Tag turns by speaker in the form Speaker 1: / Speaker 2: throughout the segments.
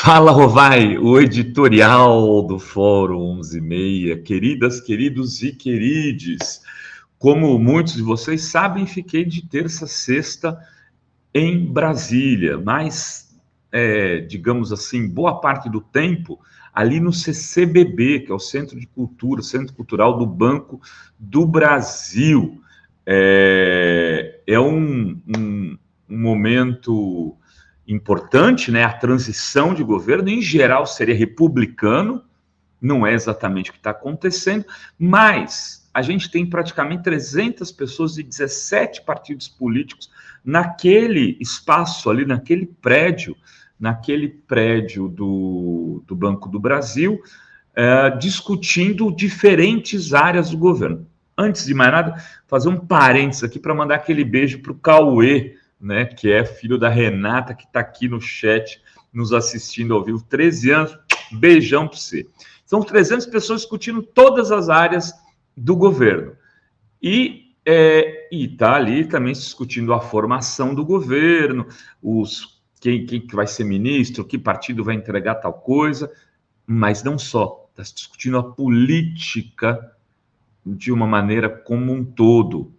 Speaker 1: Fala, Rovai, o editorial do Fórum 11:30. Queridas, queridos e querides, como muitos de vocês sabem, fiquei de terça a sexta em Brasília, mas, digamos assim, boa parte do tempo ali no CCBB, que é o Centro de Cultura, Centro Cultural do Banco do Brasil. É um momento importante, né? A transição de governo, em geral, seria republicano, não é exatamente o que está acontecendo, mas a gente tem praticamente 300 pessoas de 17 partidos políticos naquele espaço ali, naquele prédio do Banco do Brasil, discutindo diferentes áreas do governo. Antes de mais nada, fazer um parênteses aqui para mandar aquele beijo para o Cauê, né, que é filho da Renata, que está aqui no chat, nos assistindo ao vivo, 13 anos, beijão para você. São 300 pessoas discutindo todas as áreas do governo. E está ali também discutindo a formação do governo, quem que vai ser ministro, que partido vai entregar tal coisa, mas não só, está se discutindo a política de uma maneira como um todo.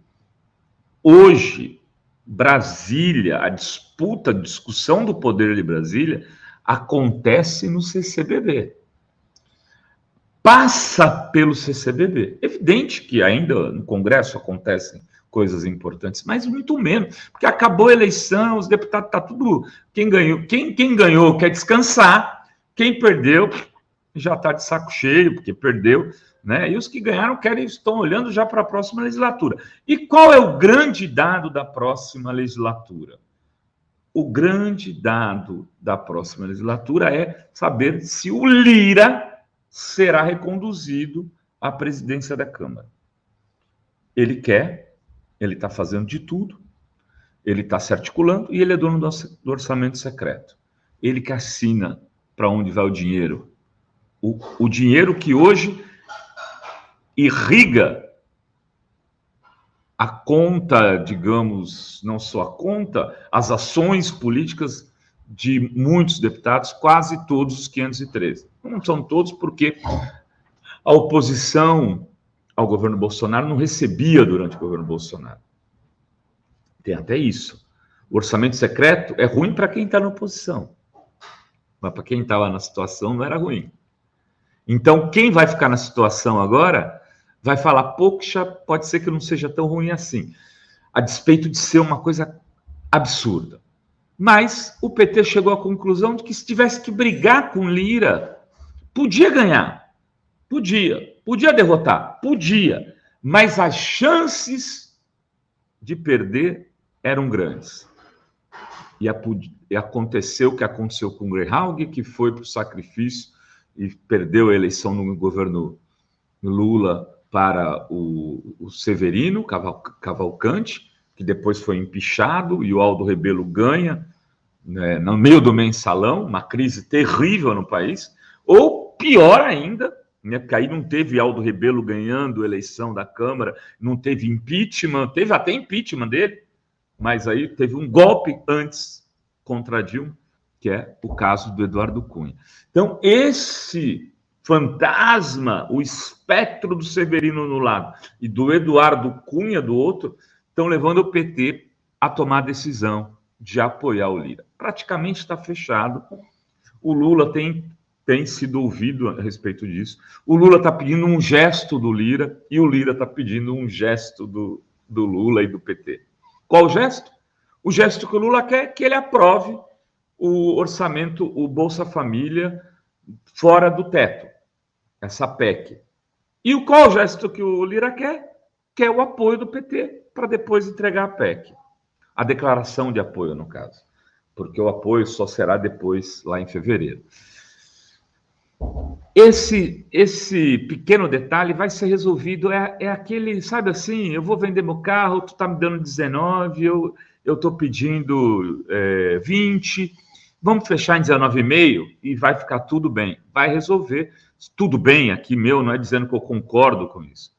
Speaker 1: Hoje, Brasília, a discussão do poder de Brasília acontece no CCBB. Passa pelo CCBB. Evidente que ainda no Congresso acontecem coisas importantes, mas muito menos, porque acabou a eleição, os deputados, tá tudo... Quem ganhou quer descansar, quem perdeu já está de saco cheio, porque perdeu, né? E os que ganharam estão olhando já para a próxima legislatura. E qual é o grande dado da próxima legislatura? O grande dado da próxima legislatura é saber se o Lira será reconduzido à presidência da Câmara. Ele quer, ele está fazendo de tudo, ele está se articulando e ele é dono do orçamento secreto. Ele que assina para onde vai o dinheiro. O dinheiro que hoje irriga a conta, digamos, não só a conta, as ações políticas de muitos deputados, quase todos os 513. Não são todos, porque a oposição ao governo Bolsonaro não recebia durante o governo Bolsonaro. Tem até isso. O orçamento secreto é ruim para quem está na oposição, mas para quem estava na situação não era ruim. Então, quem vai ficar na situação agora vai falar, poxa, pode ser que não seja tão ruim assim, a despeito de ser uma coisa absurda. Mas o PT chegou à conclusão de que se tivesse que brigar com Lira, podia ganhar, podia derrotar, podia, mas as chances de perder eram grandes. E aconteceu o que aconteceu com o Greyhound, que foi para o sacrifício e perdeu a eleição no governo Lula para o Severino Cavalcante, que depois foi empichado, e o Aldo Rebelo ganha, né, no meio do mensalão, uma crise terrível no país, ou pior ainda, né, porque aí não teve Aldo Rebelo ganhando a eleição da Câmara, não teve impeachment, teve até impeachment dele, mas aí teve um golpe antes contra a Dilma, que é o caso do Eduardo Cunha. Então, esse fantasma, o espectro do Severino no lado e do Eduardo Cunha do outro, estão levando o PT a tomar a decisão de apoiar o Lira. Praticamente está fechado. O Lula tem sido ouvido a respeito disso. O Lula está pedindo um gesto do Lira e o Lira está pedindo um gesto do Lula e do PT. Qual o gesto? O gesto que o Lula quer é que ele aprove o orçamento, o Bolsa Família, fora do teto, essa PEC. E qual o gesto que o Lira quer? Quer o apoio do PT para depois entregar a PEC. A declaração de apoio, no caso, porque o apoio só será depois, lá em fevereiro. Esse pequeno detalhe vai ser resolvido, é aquele, sabe assim, eu vou vender meu carro, tu tá me dando 19, eu estou pedindo 20, vamos fechar em 19,5 e vai ficar tudo bem. Vai resolver. Tudo bem aqui, não é dizendo que eu concordo com isso.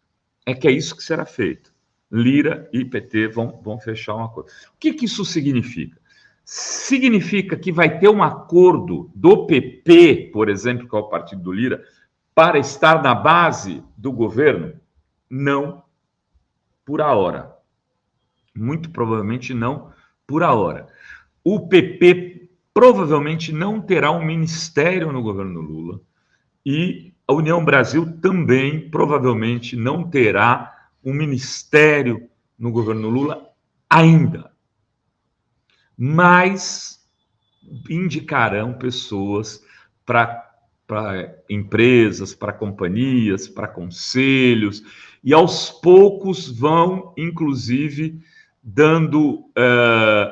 Speaker 1: É que é isso que será feito. Lira e PT vão fechar uma coisa. O que isso significa? significa que vai ter um acordo do PP, por exemplo, que é o partido do Lira, para estar na base do governo? Não por ahora. Muito provavelmente não por ahora. O PP provavelmente não terá um ministério no governo Lula e a União Brasil também provavelmente não terá um ministério no governo Lula ainda. Mas indicarão pessoas para empresas, para companhias, para conselhos, e aos poucos vão, inclusive,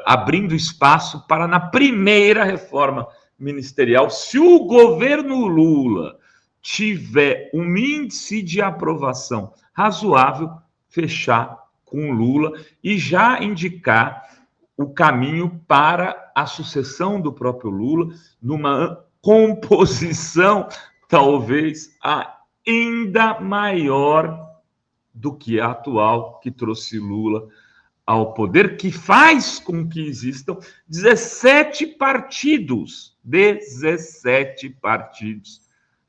Speaker 1: abrindo espaço para, na primeira reforma ministerial, se o governo Lula tiver um índice de aprovação razoável, fechar com o Lula e já indicar o caminho para a sucessão do próprio Lula, numa composição talvez ainda maior do que a atual, que trouxe Lula ao poder, que faz com que existam 17 partidos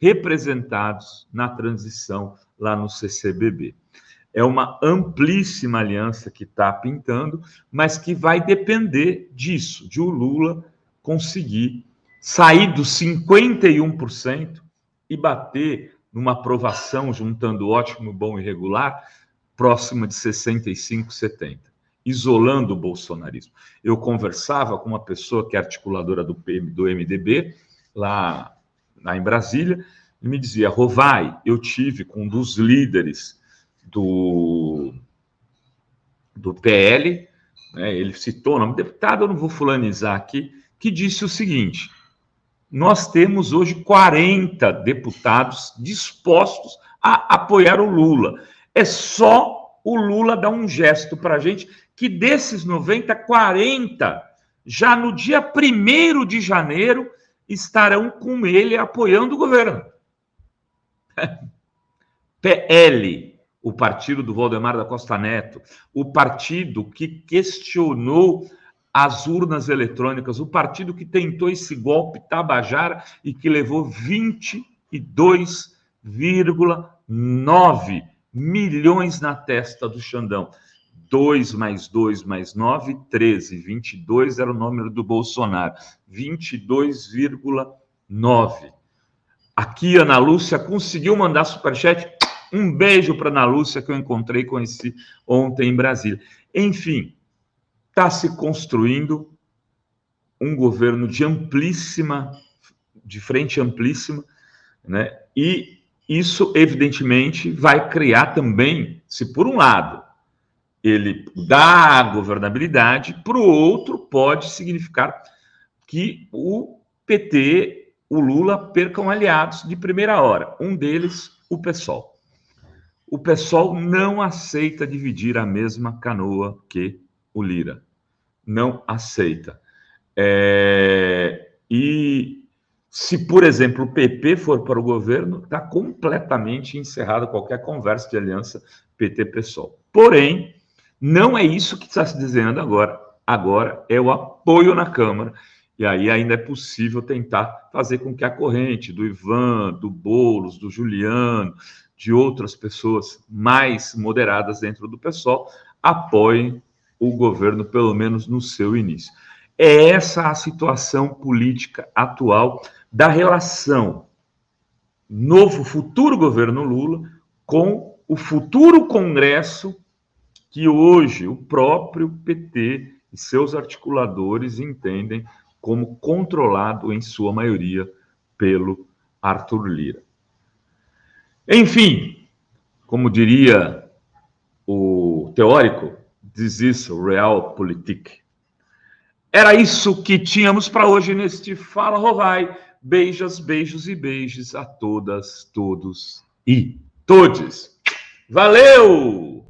Speaker 1: representados na transição lá no CCBB. É uma amplíssima aliança que está pintando, mas que vai depender disso, de o Lula conseguir sair dos 51% e bater numa aprovação, juntando ótimo, bom e regular, próxima de 65%, 70%, isolando o bolsonarismo. Eu conversava com uma pessoa que é articuladora do MDB, lá em Brasília, e me dizia: Rovai, eu tive com um dos líderes do PL, né, ele citou o nome, deputado, eu não vou fulanizar aqui, que disse o seguinte: nós temos hoje 40 deputados dispostos a apoiar o Lula. É só o Lula dar um gesto para a gente, que desses 90, 40, já no dia 1º de janeiro, estarão com ele apoiando o governo. PL, o partido do Valdemar da Costa Neto, o partido que questionou as urnas eletrônicas, o partido que tentou esse golpe Tabajara e que levou 22,9 milhões na testa do Xandão. 2 mais 2 mais 9, 13. 22 era o número do Bolsonaro. 22,9. Aqui, Ana Lúcia conseguiu mandar superchat. Um beijo para Ana Lúcia, que eu encontrei, conheci ontem em Brasília. Enfim, está se construindo um governo de frente amplíssima, né? E isso, evidentemente, vai criar também, se por um lado ele dá a governabilidade, por outro pode significar que o PT, o Lula, percam aliados de primeira hora. Um deles, o PSOL. O PSOL não aceita dividir a mesma canoa que o Lira. Não aceita. E se, por exemplo, o PP for para o governo, está completamente encerrada qualquer conversa de aliança PT-PSOL. Porém, não é isso que está se desenhando agora. Agora é o apoio na Câmara. E aí ainda é possível tentar fazer com que a corrente do Ivan, do Boulos, do Juliano, de outras pessoas mais moderadas dentro do PSOL apoiem o governo, pelo menos no seu início. É essa a situação política atual da relação novo futuro governo Lula com o futuro Congresso, que hoje o próprio PT e seus articuladores entendem como controlado, em sua maioria, pelo Arthur Lira. Enfim, como diria o teórico, this is realpolitik. Era isso que tínhamos para hoje neste Fala Rovai. Beijos, beijos e beijos a todas, todos e todes. Valeu!